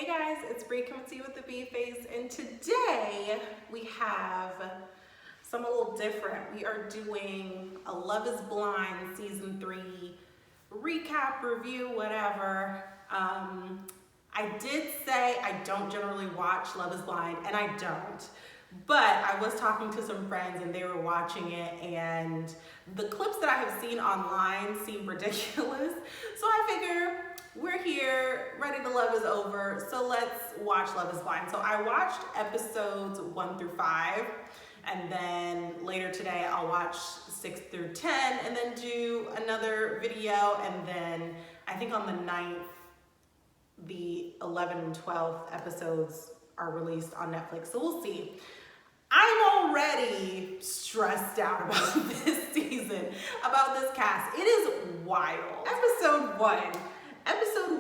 Hey guys, it's Bree coming to you with the B Face, and today we have something a little different. We are doing a Love is Blind Season 3 recap, review, whatever. I did say I don't generally watch Love is Blind, and I don't. But I was talking to some friends and they were watching it, and the clips that I have seen online seem ridiculous. So I figure we're here, ready to love is over, so let's watch Love is Blind. So I watched episodes 1 through 5, and then later today I'll watch 6 through 10, and then do another video, and then I think on the 9th, the 11th and 12th episodes are released on Netflix, so we'll see. I'm already stressed out about this season, about this cast. It is wild. Episode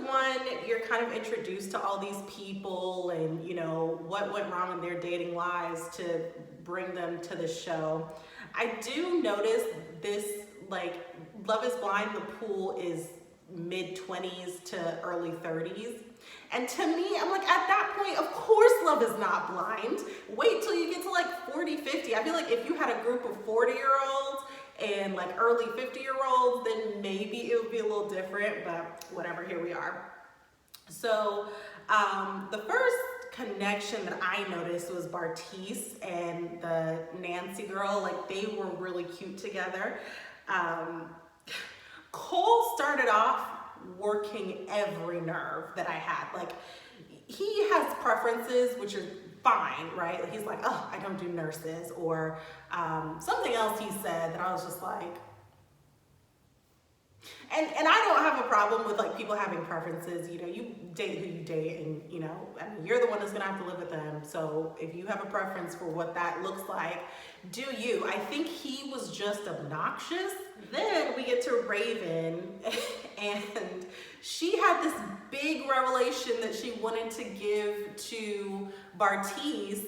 one, you're kind of introduced to all these people and, you know, what went wrong in their dating lives to bring them to the show. I do notice this, like, Love is Blind, the pool is mid-20s to early 30s. And to me, I'm like, at that point, of course love is not blind. Wait till you get to like 40, 50. I feel like if you had a group of 40-year-olds and like early 50-year-olds, then maybe it would be a little different, but whatever, here we are. So the first connection that I noticed was Bartise and the Nancy girl. Like, they were really cute together. Cole started off working every nerve that I had. Like, he has preferences, which is fine, right? Like, he's like, oh, I don't do nurses, or something else he said that I was just like, and I don't have a problem with like people having preferences. You know, you date who you date, and you know, I mean, you're the one that's gonna have to live with them. So if you have a preference for what that looks like, do you. I think he was just obnoxious. Then we get to Raven, and she had this big revelation that she wanted to give to Bartise.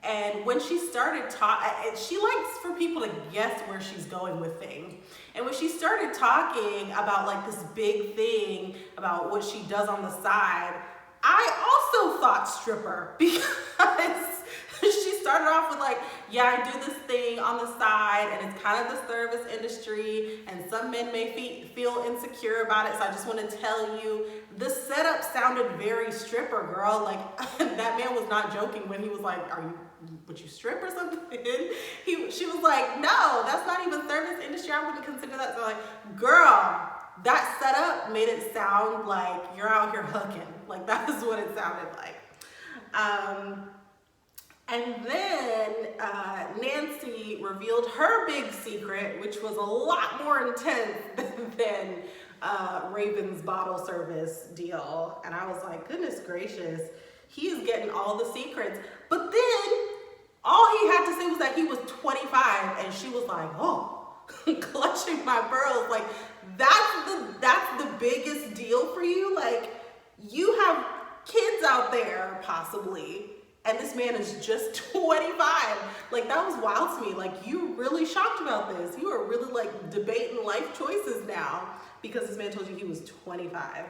And when she started talking, she likes for people to guess where she's going with things. And when she started talking about like this big thing about what she does on the side, I also thought stripper, because she started off with like, yeah, I do this thing on the side, and it's kind of the service industry, and some men may feel insecure about it, so I just want to tell you, the setup sounded very stripper, girl. Like, that man was not joking when he was like, would you strip or something? She was like, no, that's not even service industry, I wouldn't consider that. So like, girl, that setup made it sound like you're out here hooking. Like, that is what it sounded like. And then Nancy revealed her big secret, which was a lot more intense than Raven's bottle service deal. And I was like, goodness gracious, he is getting all the secrets. But then all he had to say was that he was 25, and she was like, oh, clutching my pearls. Like, that's the biggest deal for you? Like, you have kids out there possibly, and this man is just 25. Like, that was wild to me. Like, you really shocked about this. You are really like debating life choices now because this man told you he was 25.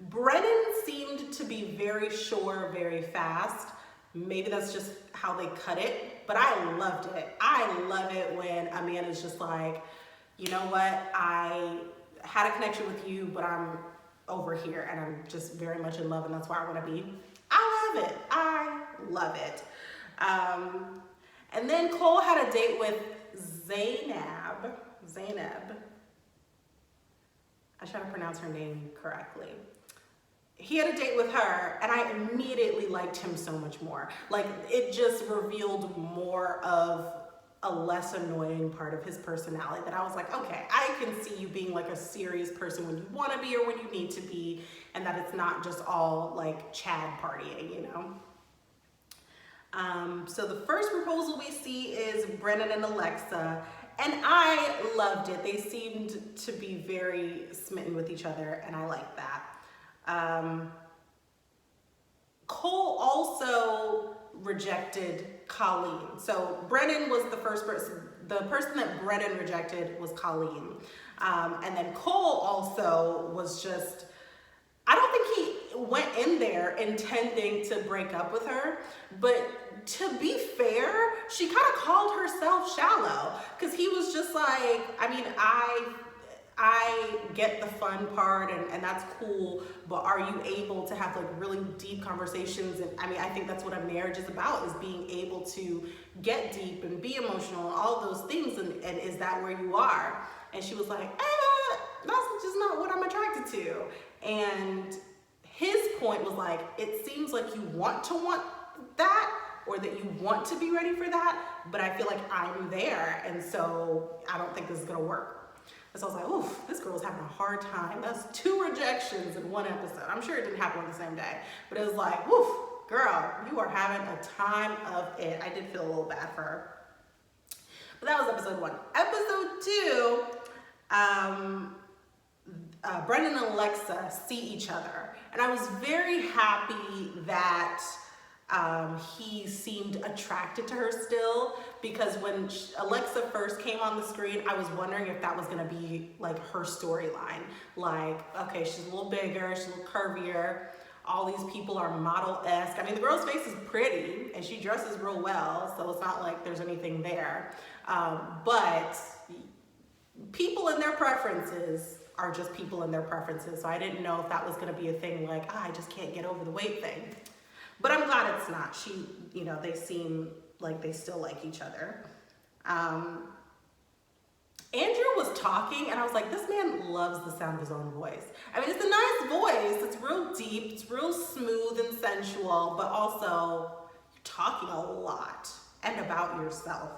Brennan seemed to be very sure, very fast. Maybe that's just how they cut it, but I loved it. I love it when a man is just like, you know what, I had a connection with you, but I'm over here and I'm just very much in love, and that's where I want to be. I love it. I love it. And then Cole had a date with Zainab. I try to pronounce her name correctly. He had a date with her, and I immediately liked him so much more. Like, it just revealed more of a less annoying part of his personality that I was like, okay, I can see you being like a serious person when you want to be or when you need to be, and that it's not just all like Chad partying, you know? So the first proposal we see is Brennan and Alexa, and I loved it. They seemed to be very smitten with each other, and I liked that. Cole also rejected Colleen. So Brennan was the first person. The person that Brennan rejected was Colleen. And then Cole also was just, I don't think went in there intending to break up with her, but to be fair, she kind of called herself shallow, because he was just like, I mean, I get the fun part, and that's cool, but are you able to have like really deep conversations? And I mean, I think that's what a marriage is about, is being able to get deep and be emotional and all those things, and is that where you are? And she was like, that's just not what I'm attracted to. And his point was like, it seems like you want that, or that you want to be ready for that, but I feel like I'm there, and so I don't think this is gonna work. And so I was like, oof, this girl's having a hard time. That's 2 rejections in 1 episode. I'm sure it didn't happen on the same day, but it was like, woof, girl, you are having a time of it. I did feel a little bad for her. But that was episode 1. Episode 2, Brendan and Alexa see each other. And I was very happy that he seemed attracted to her still, because when Alexa first came on the screen, I was wondering if that was gonna be like her storyline. Like, okay, she's a little bigger, she's a little curvier, all these people are model-esque. I mean, the girl's face is pretty and she dresses real well, so it's not like there's anything there. But people and their preferences are just people and their preferences. So I didn't know if that was gonna be a thing, like, I just can't get over the weight thing. But I'm glad it's not. They seem like they still like each other. Andrew was talking, and I was like, this man loves the sound of his own voice. I mean, it's a nice voice. It's real deep. It's real smooth and sensual, but also you're talking a lot and about yourself.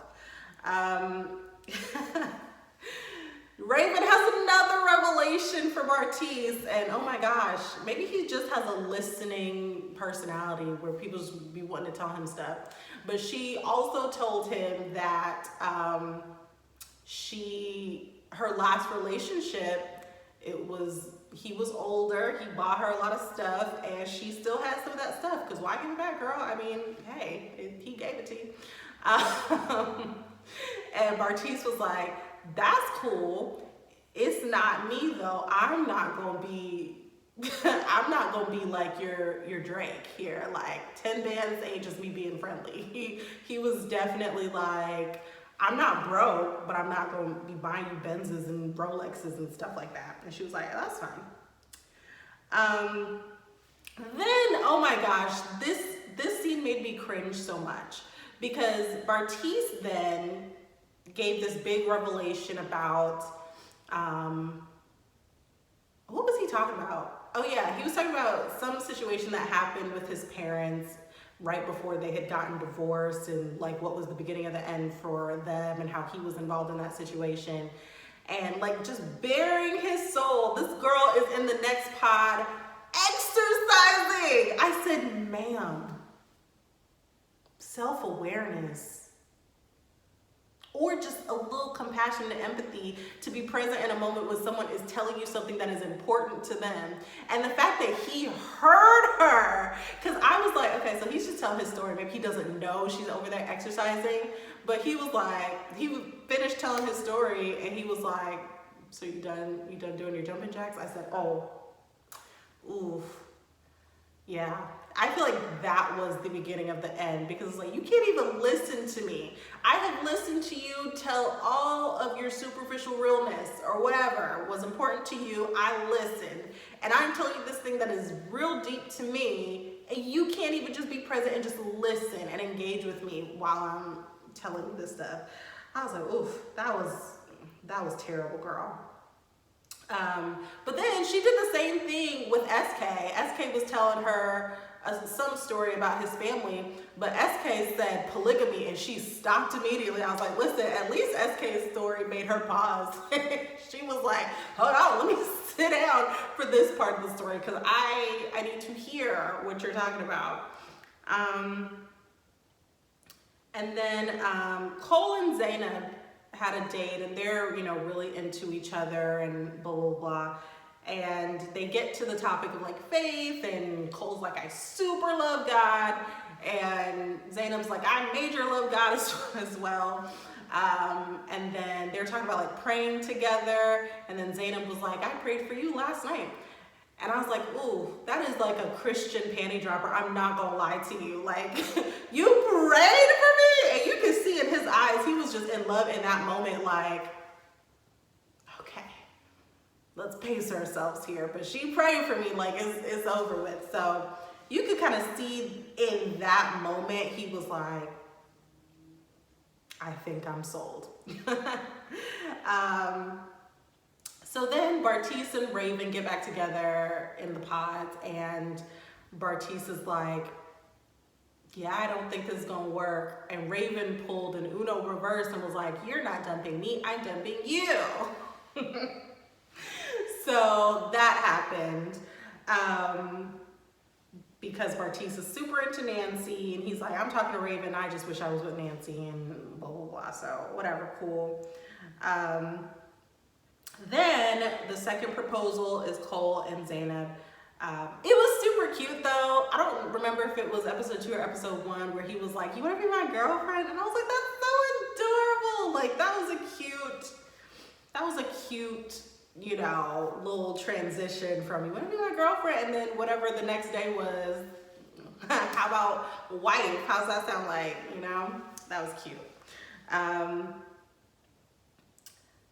Raven has another revelation for Bartise, and oh my gosh, maybe he just has a listening personality where people just be wanting to tell him stuff. But she also told him that her last relationship, he was older, he bought her a lot of stuff, and she still has some of that stuff, because why give it back, girl? I mean, hey, he gave it to you. And Bartise was like, that's cool. It's not me though. I'm not gonna be like your Drake here. Like 10 bands ain't just me being friendly. He was definitely like, I'm not broke, but I'm not gonna be buying you Benzes and Rolexes and stuff like that. And she was like, that's fine. Then, oh my gosh, this scene made me cringe so much, because Bartise then gave this big revelation about, what was he talking about? Oh yeah, he was talking about some situation that happened with his parents right before they had gotten divorced, and like what was the beginning of the end for them, and how he was involved in that situation. And like just bearing his soul, this girl is in the next pod exercising. I said, ma'am, self-awareness, or just a little compassion and empathy to be present in a moment when someone is telling you something that is important to them. And the fact that he heard her, because I was like, okay, so he's just telling his story. Maybe he doesn't know she's over there exercising, but he was like, he finished telling his story, and he was like, so you done doing your jumping jacks? I said, oh, oof, yeah. I feel like that was the beginning of the end, because it's like, you can't even listen to me. I have listened to you tell all of your superficial realness or whatever was important to you. I listened, and I'm telling you this thing that is real deep to me, and you can't even just be present and just listen and engage with me while I'm telling you this stuff. I was like, oof, that was terrible, girl. But then she did the same thing with SK. SK was telling her some story about his family, but SK said polygamy, and she stopped immediately. I was like, listen, at least SK's story made her pause. She was like, hold on, let me sit down for this part of the story, because I need to hear what you're talking about. And then Cole and Zaynab had a date, and they're, really into each other and blah, blah, blah. And they get to the topic of like faith, and Cole's like, I super love God. And Zaynab's like, I major love God as well. And then they're talking about like praying together. And then Zaynab was like, I prayed for you last night. And I was like, ooh, that is like a Christian panty dropper. I'm not gonna lie to you. Like, you prayed for me, and you can see in his eyes, he was just in love in that moment. Like, okay, let's pace ourselves here. But she prayed for me, like it's over with. So you could kind of see in that moment, he was like, I think I'm sold. So then Bartise and Raven get back together in the pods, and Bartise is like, yeah, I don't think this is gonna work. And Raven pulled an Uno reverse and was like, you're not dumping me, I'm dumping you. So that happened. Because Bartise is super into Nancy, and he's like, I'm talking to Raven, I just wish I was with Nancy, and blah, blah, blah. So whatever, cool. Then the second proposal is Cole and Zainab. It was super cute though. I don't remember if it was episode 2 or episode 1 where he was like, you wanna be my girlfriend? And I was like, that's so adorable. Like that was a cute, you know, little transition from you wanna be my girlfriend, and then whatever the next day was, how about wife? How's that sound like, you know? That was cute.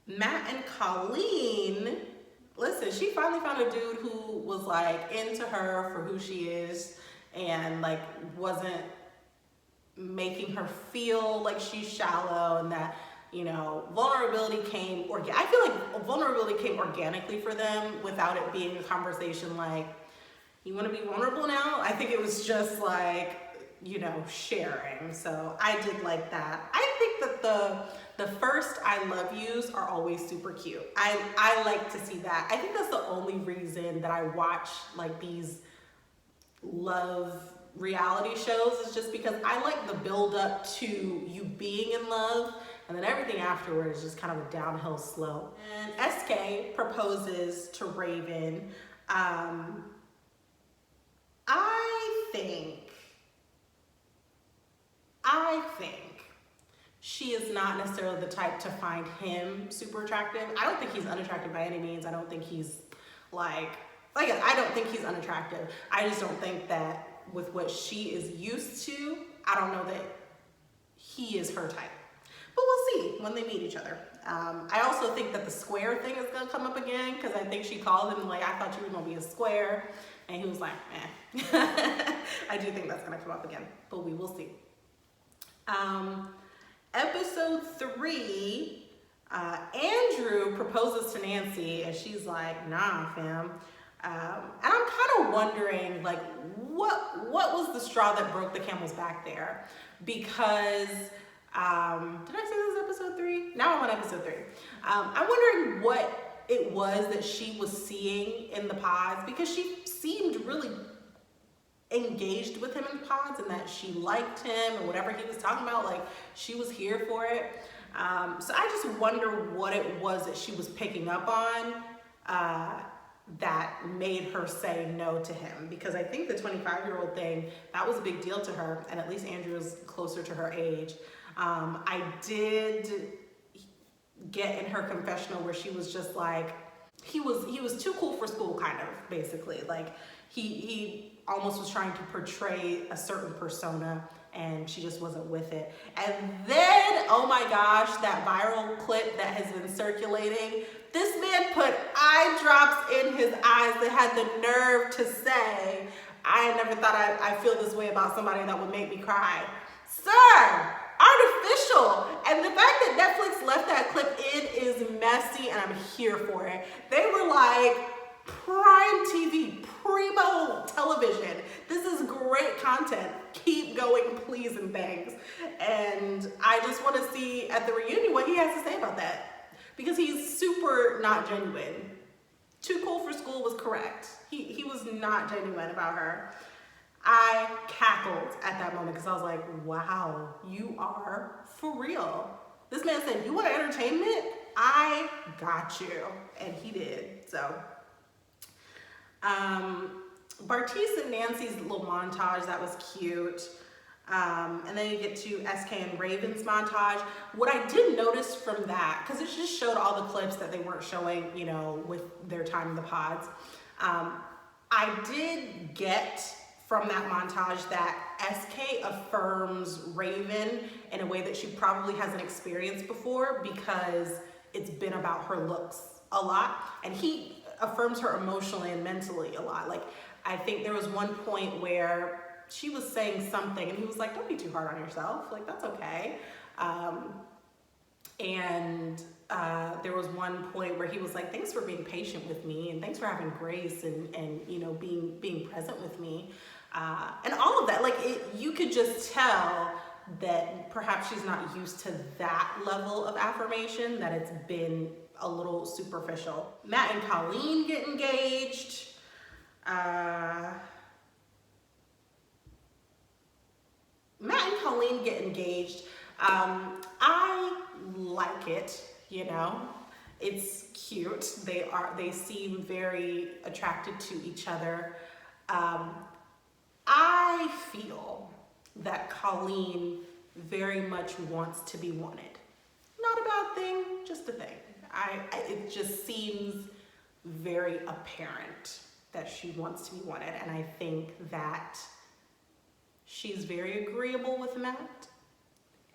Matt and Colleen, listen, she finally found a dude who was like into her for who she is and like wasn't making her feel like she's shallow, and that, you know, vulnerability came, I feel like vulnerability came organically for them without it being a conversation like, you want to be vulnerable now? I think it was just like, you know, sharing. So I did like that. I think that the first I love yous are always super cute. I like to see that. I think that's the only reason that I watch like these love reality shows, is just because I like the build up to you being in love, and then everything afterwards is just kind of a downhill slope. And SK proposes to Raven. I think she is not necessarily the type to find him super attractive. I don't think he's unattractive by any means. I don't think he's I don't think he's unattractive. I just don't think that with what she is used to, I don't know that he is her type. But we'll see when they meet each other. I also think that the square thing is gonna come up again, because I think she called him like, I thought you were gonna be a square. And he was like, eh. I do think that's gonna come up again, but we will see. Episode 3, Andrew proposes to Nancy, and she's like, nah, fam. And I'm kind of wondering, like, what was the straw that broke the camel's back there? Because, did I say this was episode 3? Now I'm on episode 3. I'm wondering what it was that she was seeing in the pods, because she seemed really engaged with him in the pods, and that she liked him, and whatever he was talking about, like, she was here for it. So I just wonder what it was that she was picking up on that made her say no to him, because I think the 25-year-old thing, that was a big deal to her, and at least Andrew is closer to her age. I did get in her confessional where she was just like, he was too cool for school, kind of, basically. Like, he almost was trying to portray a certain persona, and she just wasn't with it. And then, oh my gosh, that viral clip that has been circulating, this man put eye drops in his eyes that had the nerve to say, I never thought I'd feel this way about somebody that would make me cry. Sir, artificial. And the fact that Netflix left that clip in is messy, and I'm here for it. They were like, prime TV, primo television. This is great content. Keep going, please and thanks. And I just want to see at the reunion what he has to say about that, because he's super not genuine. Too cool for school was correct. He was not genuine about her. I cackled at that moment, because I was like, wow, you are for real. This man said, you want entertainment? I got you. And he did. So Bartise and Nancy's little montage, that was cute. And then you get to SK and Raven's montage. What I did notice from that, because it just showed all the clips that they weren't showing, you know, with their time in the pods. I did get from that montage that SK affirms Raven in a way that she probably hasn't experienced before, because it's been about her looks a lot, and he affirms her emotionally and mentally a lot. Like, I think there was one point where she was saying something and he was like, don't be too hard on yourself, like that's okay. There was one point where he was like, thanks for being patient with me, and thanks for having grace, and you know, being present with me, and all of that. Like, you could just tell that perhaps she's not used to that level of affirmation, that it's been a little superficial. Matt and Colleen get engaged. Matt and Colleen get engaged. I like it, you know. It's cute. They seem very attracted to each other. I feel that Colleen very much wants to be wanted. Not a bad thing, just a thing. It just seems very apparent that she wants to be wanted, and I think that she's very agreeable with Matt,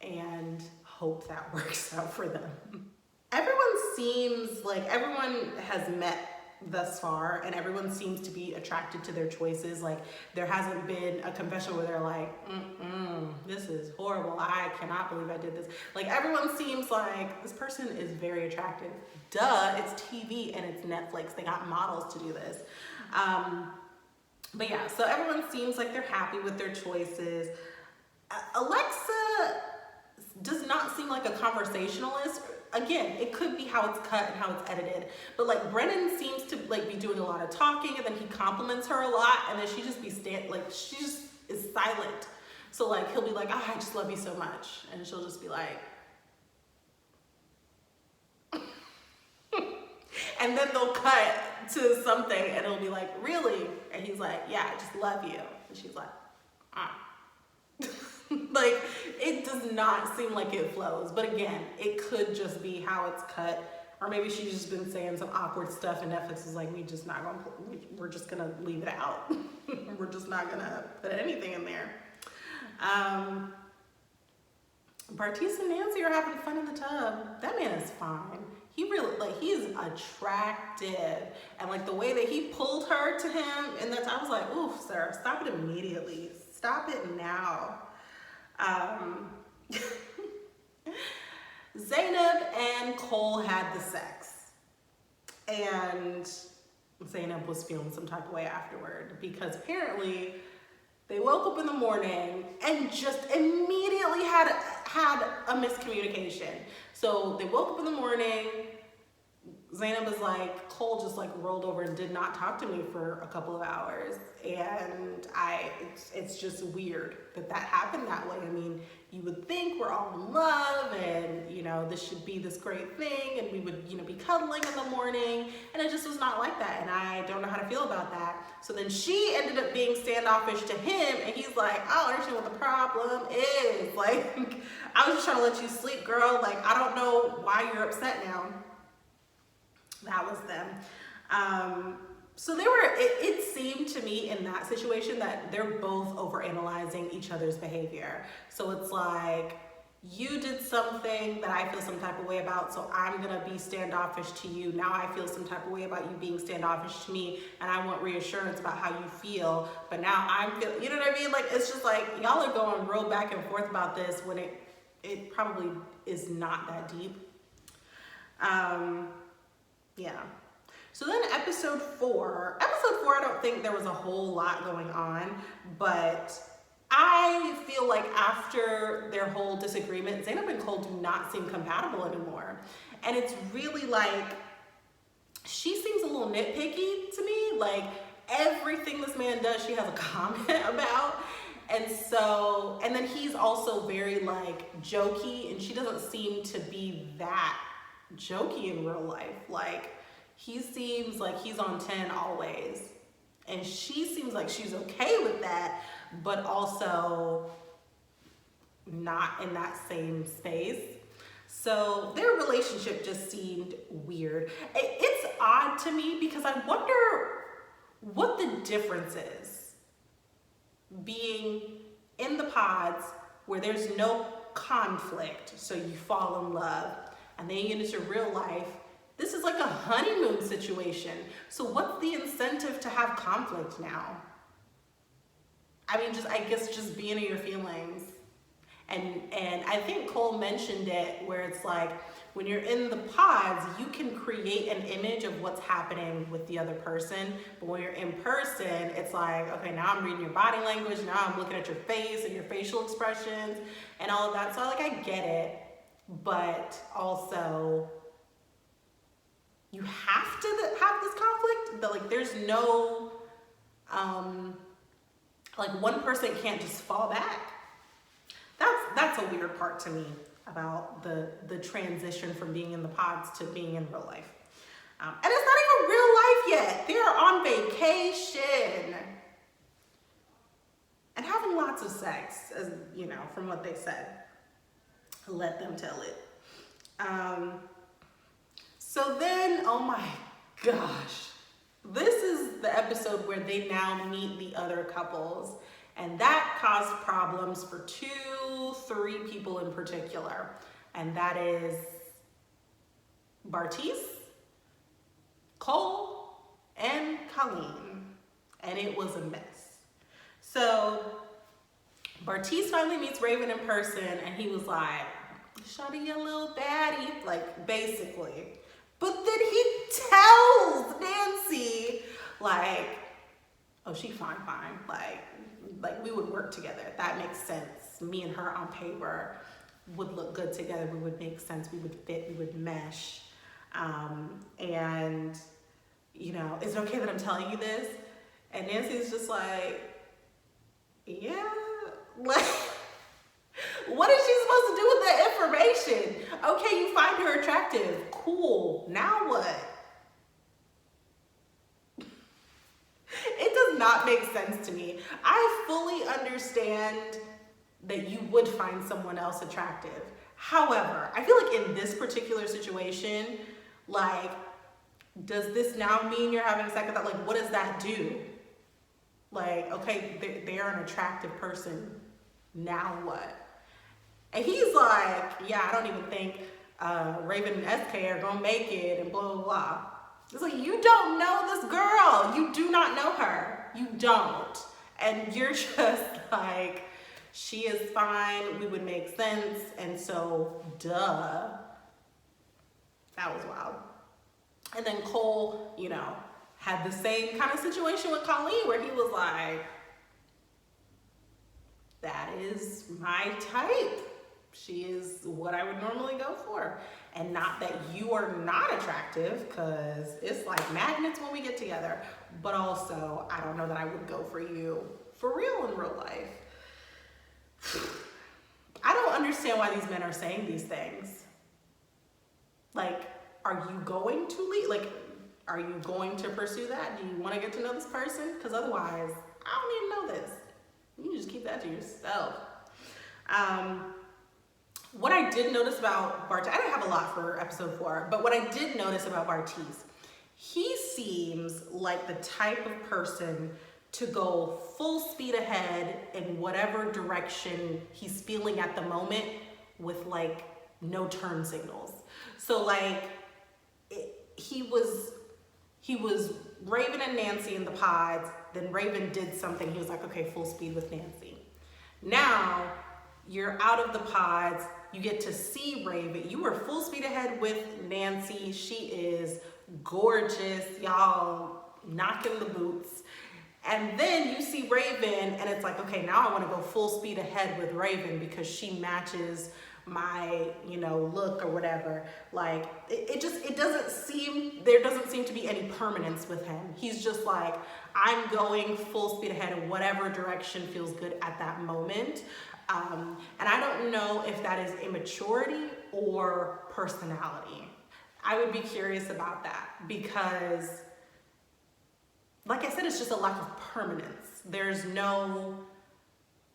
and hope that works out for them. Everyone has met thus far, and everyone seems to be attracted to their choices. Like, there hasn't been a confession where they're like, this is horrible, I cannot believe I did this. Like, everyone seems like this person is very attractive. Duh, it's TV and it's Netflix. They got models to do this. But yeah, so everyone seems like they're happy with their choices. Alexa does not seem like a conversationalist. Again, it could be how it's cut and how it's edited, but like, Brennan seems to like be doing a lot of talking, and then he compliments her a lot, and then she just she just is silent. So like, he'll be like, oh, I just love you so much, and she'll just be like, and then they'll cut to something, and it'll be like, really? And he's like, yeah, I just love you. And she's like, ah. Like, it does not seem like it flows. But again, it could just be how it's cut, or maybe she's just been saying some awkward stuff, and Netflix is like, we're just gonna leave it out. We're just not gonna put anything in there. Bartise and Nancy are having fun in the tub. That man is fine. He really, like, he's attractive, and like the way that he pulled her to him, and that's, I was like, ooh, sir, stop it immediately. Stop it now. Zainab and Cole had the sex, and Zainab was feeling some type of way afterward, because apparently they woke up in the morning and just immediately had a miscommunication. So they woke up in the morning, Zainab is like, Cole just like rolled over and did not talk to me for a couple of hours, and it's just weird that happened that way. I mean, you would think we're all in love, and you know, this should be this great thing, and we would, you know, be cuddling in the morning, and it just was not like that, and I don't know how to feel about that. So then she ended up being standoffish to him, and he's like, I don't understand what the problem is. Like, I was just trying to let you sleep, girl. Like, I don't know why you're upset now. That was them. So it seemed to me in that situation that they're both overanalyzing each other's behavior. So it's like, you did something that I feel some type of way about, so I'm gonna be standoffish to you. Now I feel some type of way about you being standoffish to me, and I want reassurance about how you feel, but now I'm feeling, you know what I mean? Like, it's just like, y'all are going real back and forth about this when it probably is not that deep. Yeah. So then episode four, I don't think there was a whole lot going on, but I feel like after their whole disagreement, Zainab and Cole do not seem compatible anymore. And it's really like, she seems a little nitpicky to me. Like, everything this man does, she has a comment about. And then he's also very like jokey, and she doesn't seem to be that jokey in real life. Like, he seems like he's on 10 always, and she seems like she's okay with that, but also not in that same space. So their relationship just seemed weird. It's odd to me, because I wonder what the difference is being in the pods where there's no conflict, so you fall in love, and then you get into real life. This is like a honeymoon situation. So what's the incentive to have conflict now? I mean, I guess just being in your feelings. And I think Cole mentioned it, where it's like, when you're in the pods, you can create an image of what's happening with the other person. But when you're in person, it's like, okay, now I'm reading your body language. Now I'm looking at your face and your facial expressions and all of that. So like, I get it, but also you have to have this conflict. That like, there's no, like one person can't just fall back. That's a weird part to me about the transition from being in the pods to being in real life. And it's not even real life yet. They're on vacation and having lots of sex, as you know, from what they said. Let them tell it. So then, oh my gosh, this is the episode where they now meet the other couples. And that caused problems for 2-3 people in particular. And that is Bartise, Cole, and Colleen. And it was a mess. So Bartise finally meets Raven in person, and he was like, "Shawty, you little baddie," like basically. But then he tells Nancy, like, "Oh, she fine, like we would work together. That makes sense. Me and her on paper would look good together. We would make sense. We would fit. We would mesh. And, you know, is it okay that I'm telling you this?" And Nancy's just like, "Yeah, like, what is she supposed to do with that information? Okay, you find her attractive. Cool. Now what?" It does not make sense to me. I fully understand that you would find someone else attractive. However, I feel like in this particular situation, like, does this now mean you're having sex with that? Like, what does that do? Like, okay, they're an attractive person. Now what? And he's like, "Yeah, I don't even think Raven and SK are gonna make it," and blah, blah, blah. It's like, you don't know this girl. You do not know her. You don't. And you're just like, she is fine. We would make sense. And so, duh. That was wild. And then Cole, you know, had the same kind of situation with Colleen, where he was like, "That is my type. She is what I would normally go for. And not that you are not attractive, because it's like magnets when we get together. But also, I don't know that I would go for you for real in real life." I don't understand why these men are saying these things. Like, are you going to leave? Like, are you going to pursue that? Do you want to get to know this person? Because otherwise, I don't even know this. You can just keep that to yourself. What I did notice about Bartise, I didn't have a lot for episode 4, but what I did notice about Bartise, he seems like the type of person to go full speed ahead in whatever direction he's feeling at the moment, with like no turn signals. So like, he was Raven and Nancy in the pods, then Raven did something, he was like, okay, full speed with Nancy. Now you're out of the pods, you get to see Raven. You were full speed ahead with Nancy. She is gorgeous, y'all, knocking the boots. And then you see Raven, and it's like, okay, now I want to go full speed ahead with Raven because she matches my, you know, look or whatever. Like, there doesn't seem to be any permanence with him. He's just like, I'm going full speed ahead in whatever direction feels good at that moment. And I don't know if that is immaturity or personality. I would be curious about that, because like I said, it's just a lack of permanence. There's no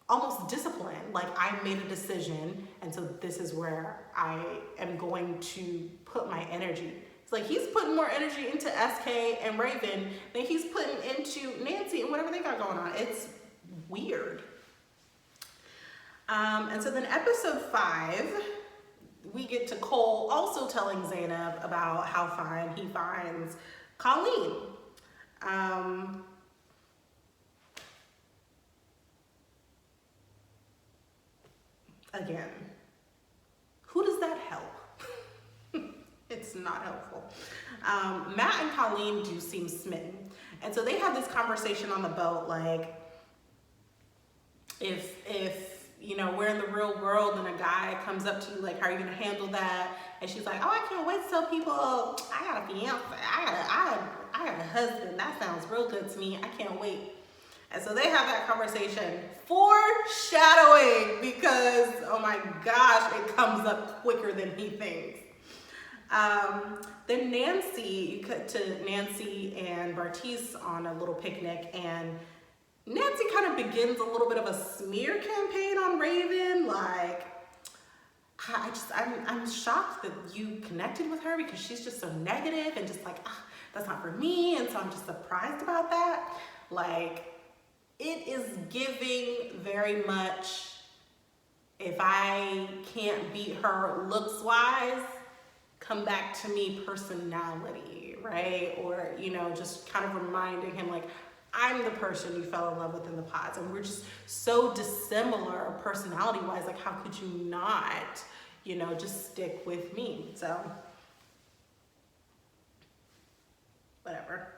almost discipline. Like, I made a decision, and so this is where I am going to put my energy. It's like he's putting more energy into SK and Raven than he's putting into Nancy and whatever they got going on. It's weird. And so then episode 5, we get to Cole also telling Zainab about how fine he finds Colleen. Again, who does that help? It's not helpful. Matt and Colleen do seem smitten. And so they have this conversation on the boat, like, if you know, we're in the real world and a guy comes up to you, like, how are you gonna handle that? And she's like, oh, I can't wait to tell people I got a fiance, I got a husband. That sounds real good to me. I can't wait. And so they have that conversation, foreshadowing, because, oh my gosh, it comes up quicker than he thinks. Then Nancy, you cut to Nancy and Bartise on a little picnic, and Nancy kind of begins a little bit of a smear campaign on Raven. Like, I'm shocked that you connected with her because she's just so negative and just like, that's not for me. And so I'm just surprised about that. Like, it is giving very much, if I can't beat her looks wise, come back to me personality, right? Or, you know, just kind of reminding him, like, I'm the person you fell in love with in the pods, and we're just so dissimilar personality-wise. Like, how could you not, you know, just stick with me? So, whatever.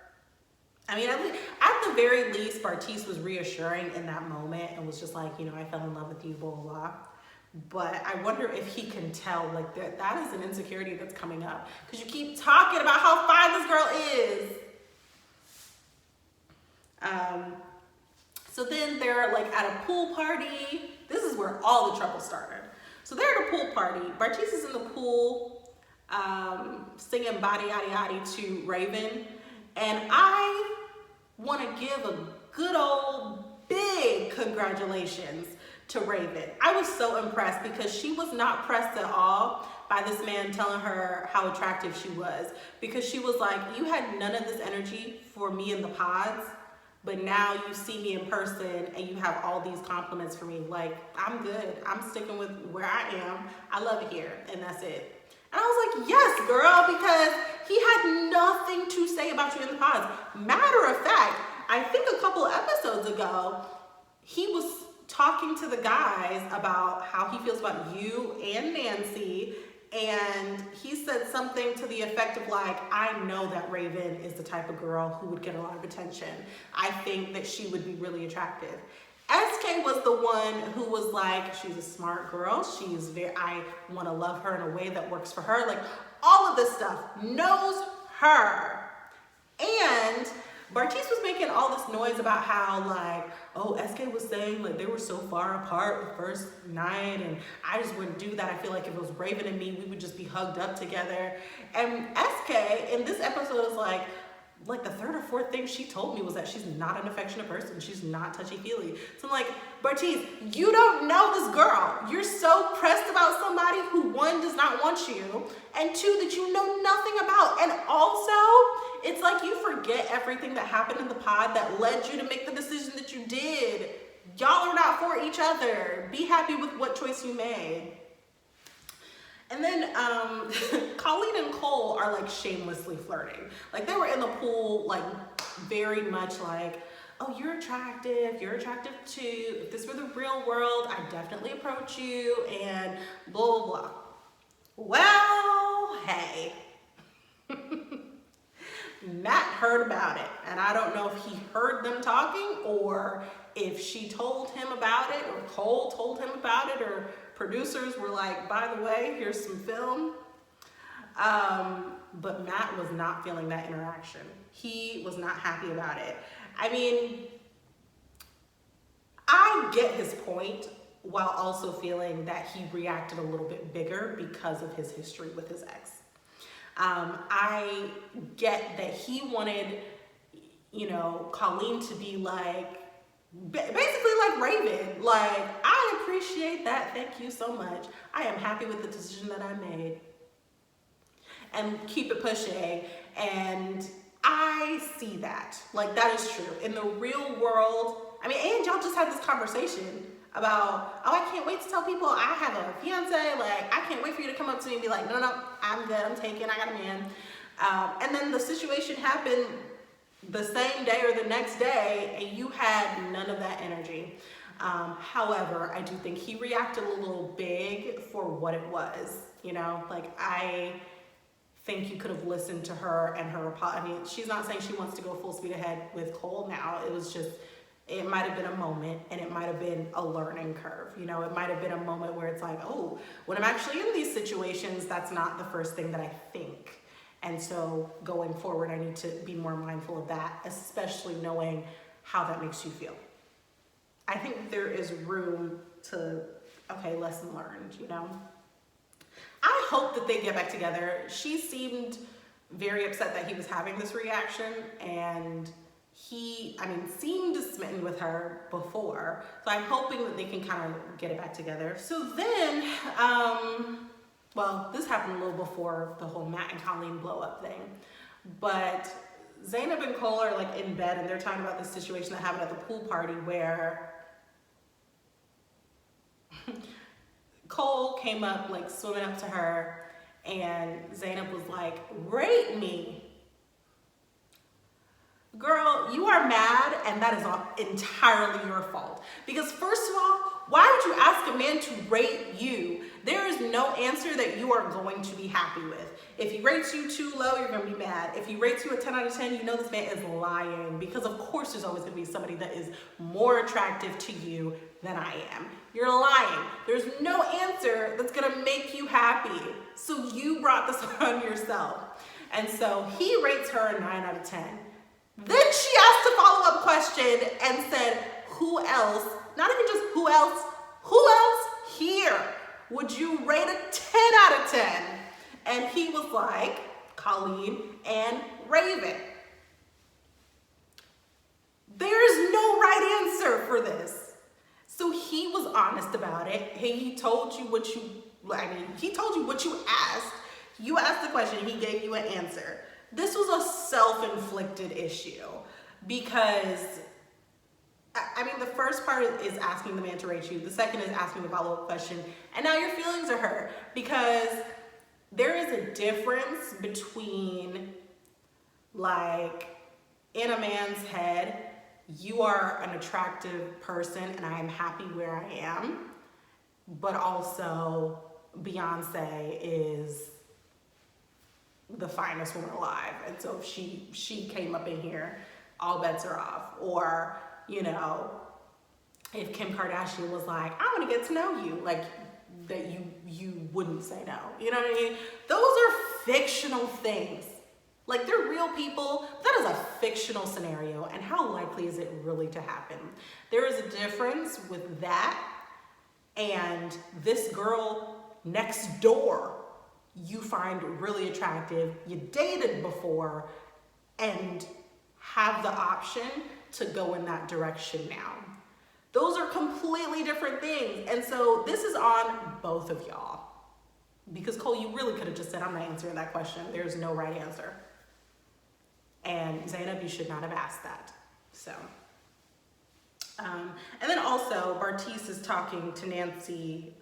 I mean, at the very least, Bartise was reassuring in that moment and was just like, you know, I fell in love with you, blah, blah, blah. But I wonder if he can tell, like, that is an insecurity that's coming up. Because you keep talking about how fine this girl is. So then they're like at a pool party. This is where all the trouble started. So they're at a pool party. Bartise is in the pool singing Body Yaddy Yaddy to Raven. And I want to give a good old big congratulations to Raven. I was so impressed because she was not pressed at all by this man telling her how attractive she was. Because she was like, you had none of this energy for me in the pods, but now you see me in person and you have all these compliments for me. Like, I'm good. I'm sticking with where I am. I love it here, and that's it. And I was like, yes, girl, because he had nothing to say about you in the pods. Matter of fact, I think a couple of episodes ago, he was talking to the guys about how he feels about you and Nancy. And he said something to the effect of like, I know that Raven is the type of girl who would get a lot of attention. I think that she would be really attractive. SK was the one who was like, she's a smart girl. I want to love her in a way that works for her. Like, all of this stuff, knows her. And Bartise was making all this noise about how, like, oh, SK was saying, like, they were so far apart the first night, and I just wouldn't do that. I feel like if it was Raven and me, we would just be hugged up together. And SK in this episode is like the third or fourth thing she told me was that she's not an affectionate person. She's not touchy-feely. So I'm like, Bartise, you don't know this girl. You're so pressed about somebody who, one, does not want you, and two, that you know nothing about. And also, it's like you forget everything that happened in the pod that led you to make the decision that you did. Y'all are not for each other. Be happy with what choice you made. And then Colleen and Cole are like shamelessly flirting. Like, they were in the pool, like, very much like, oh, you're attractive too. If this were the real world, I'd definitely approach you, and blah, blah, blah. Well, hey. Matt heard about it, and I don't know if he heard them talking or if she told him about it or Cole told him about it or producers were like, by the way, here's some film. But Matt was not feeling that interaction. He was not happy about it. I mean, I get his point while also feeling that he reacted a little bit bigger because of his history with his ex. I get that he wanted, you know, Colleen to be like, basically like Raven. Like, I appreciate that. Thank you so much. I am happy with the decision that I made. and keep it pushing. And I see that. Like, that is true. In the real world, I mean, and y'all just had this conversation about, oh, I can't wait to tell people I have a fiance. Like, I can't wait for you to come up to me and be like, no, I'm good, I'm taken, I got a man. And then the situation happened the same day or the next day, and you had none of that energy. However, I do think he reacted a little big for what it was, you know? Like, I think you could have listened to her and her apology. I mean, she's not saying she wants to go full speed ahead with Cole now. It was just, it might have been a moment, and it might have been a learning curve. You know, it might have been a moment where it's like, oh, when I'm actually in these situations, that's not the first thing that I think. And so going forward, I need to be more mindful of that, especially knowing how that makes you feel. I think there is room to, okay, lesson learned, you know? I hope that they get back together. She seemed very upset that he was having this reaction, and he, I mean, seemed smitten with her before. So I'm hoping that they can kind of get it back together. So then, well, this happened a little before the whole Matt and Colleen blow up thing, but Zainab and Cole are like in bed, and they're talking about the situation that happened at the pool party where Cole came up, like swimming up to her, and Zainab was like, rate me. Girl, you are mad, and that is entirely your fault. Because first of all, why would you ask a man to rate you? There is no answer that you are going to be happy with. If he rates you too low, you're gonna be mad. If he rates you a 10 out of 10, you know this man is lying, because of course there's always gonna be somebody that is more attractive to you than I am. You're lying. There's no answer that's gonna make you happy. So you brought this on yourself. And so he rates her a 9 out of 10. Then she asked a follow-up question and said, who else, not even just who else here would you rate a 10 out of 10? And he was like, Colleen and Raven. There's no right answer for this. So he was honest about it. He told you what he told you what you asked. You asked the question, he gave you an answer. This was a self-inflicted issue because, I mean, the first part is asking the man to rate you. The second is asking the follow-up question. And now your feelings are hurt because there is a difference between, like, in a man's head, you are an attractive person and I am happy where I am, but also Beyonce is the finest woman alive, and so if she came up in here, all bets are off. Or, you know, if Kim Kardashian was like, I want to get to know you, like, that you wouldn't say no. You know what I mean? Those are fictional things. Like, they're real people. That is a fictional scenario, and how likely is it really to happen? There is a difference with that and this girl next door you find really attractive, you dated before, and have the option to go in that direction now. Those are completely different things. And so this is on both of y'all. Because Cole, you really could have just said, I'm not answering that question. There's no right answer. And Zainab, you should not have asked that. So, and then also Bartise is talking to Nancy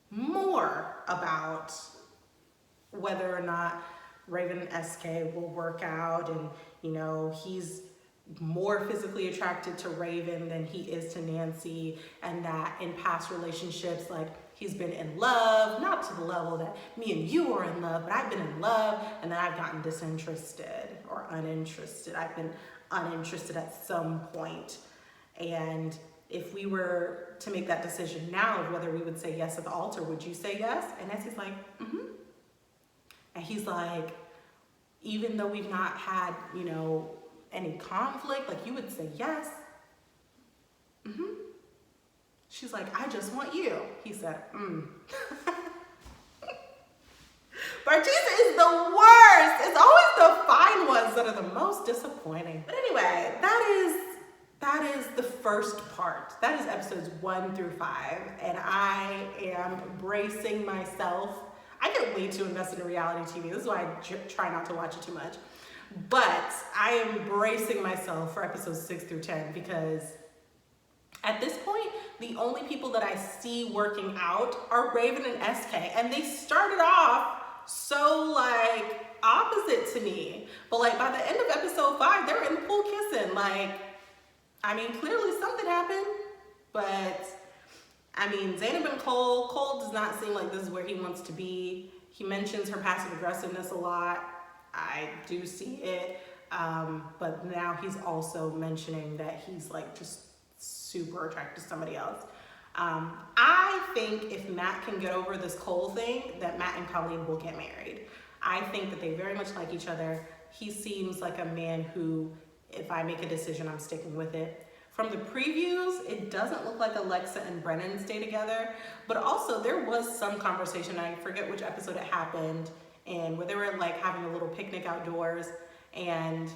more about whether or not Raven and SK will work out, and, you know, he's more physically attracted to Raven than he is to Nancy, and that in past relationships, like, he's been in love, not to the level that me and you are in love, but I've been in love and then I've gotten disinterested or uninterested. I've been uninterested at some point. And if we were to make that decision now of whether we would say yes at the altar, would you say yes? And Nancy's like, mm-hmm. And he's like, even though we've not had, you know, any conflict, like, you would say yes. Mm-hmm. She's like, I just want you. He said, Bartise is the worst. It's always the fine ones that are the most disappointing. But anyway, that is the first part. That is episodes 1 through 5. And I am bracing myself. I get way too invested in reality TV. This is why I try not to watch it too much. But I am bracing myself for episodes 6 through 10 because at this point, the only people that I see working out are Raven and SK. And they started off so like opposite to me. But like by the end of episode 5, they were in the pool kissing. Like, I mean, clearly something happened. But I mean, Zaynab and Cole does not seem like this is where he wants to be. He mentions her passive aggressiveness a lot. I do see it, but now he's also mentioning that he's like just super attracted to somebody else. I think if Matt can get over this Cole thing, that Matt and Colleen will get married. I think that they very much like each other. He seems like a man who, if I make a decision, I'm sticking with it. From the previews, it doesn't look like Alexa and Brennan stay together, but also there was some conversation, I forget which episode it happened, and where they were like having a little picnic outdoors, and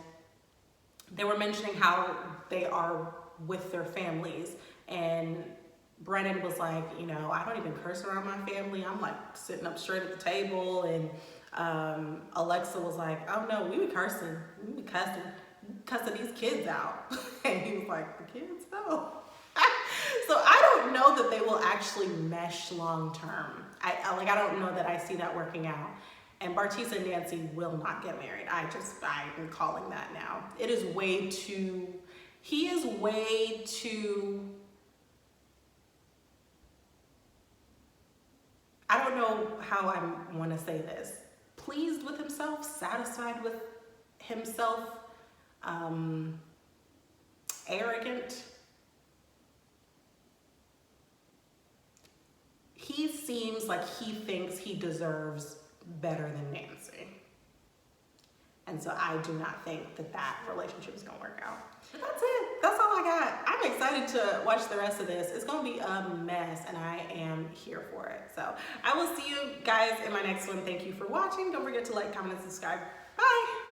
they were mentioning how they are with their families, and Brennan was like, you know, I don't even curse around my family. I'm like sitting up straight at the table, and Alexa was like, oh no, we be cursing, we be cussing these kids out. And he was like, the kids? No. So I don't know that they will actually mesh long term. I don't know that I see that working out. And Bartisa and Nancy will not get married. I'm calling that now. It is way too, he is way too, I don't know how I want to say this, pleased with himself, satisfied with himself, arrogant. He seems like he thinks he deserves better than Nancy. And so I do not think that that relationship is gonna work out. But that's it, that's all I got. I'm excited to watch the rest of this. It's gonna be a mess and I am here for it. So I will see you guys in my next one. Thank you for watching. Don't forget to like, comment, and subscribe. Bye.